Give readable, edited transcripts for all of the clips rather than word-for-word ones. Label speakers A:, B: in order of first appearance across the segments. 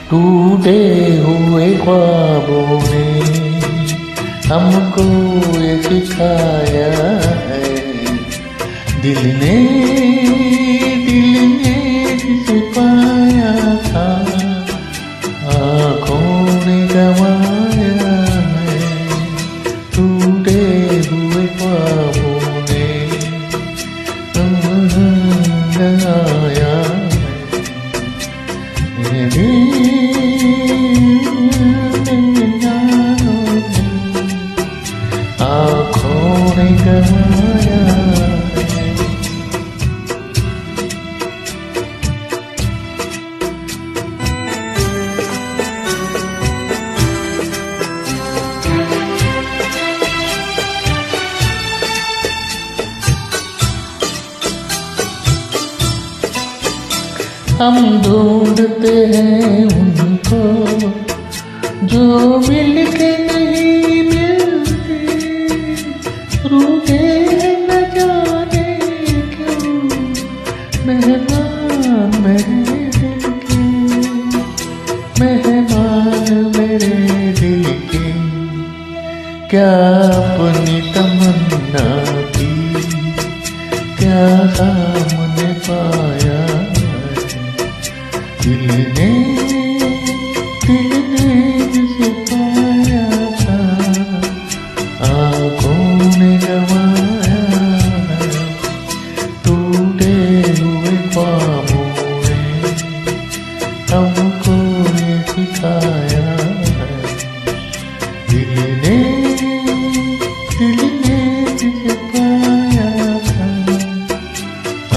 A: टूटे हुए ख्वाबों ने हमको ये सिखाया है, दिल ने जिसे पाया था आँखों ने गवाया है। टूटे हुए ख्वाबों ने गवाया है। आँखों ने गवाया है। हम ढूंढते हैं उनको जो मिलके नहीं मिलते, रूठे हैं न जाने क्यों मेहमान मेरे दिल के, मेहमान मेरे दिल के। क्या अपनी तमन्ना थी, क्या सामने पाया दिल ने जिसे पाया था आँखों ने गवाया। टूटे हुए ख्वाबों ने हमको ये सिखाया है, दिल ने जिसे पाया था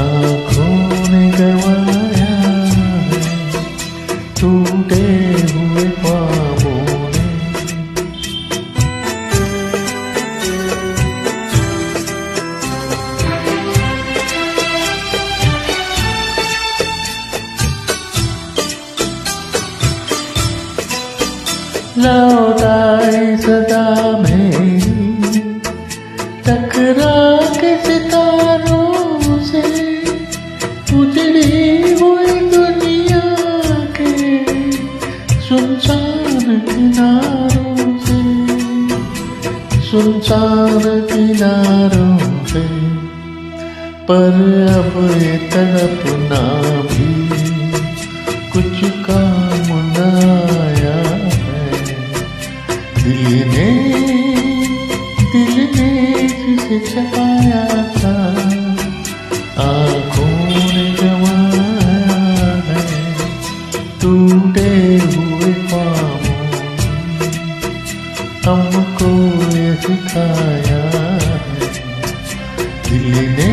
A: आँखों ने गवाया। टूटे हुए ख्वाबों ने लौटाई सदा मेरी टकरा के सितारों से, उजड़ी हुई दुनिया के सुनसान किनारों से, सुनसान किनारों से। पर अब ये तड़पना भी कुछ काम न आया है, दिल ने जिसे चाहा था आँखों ने गवाया है। टूटे हुए ख्वाबों हमको ये सिखाया है, दिल ने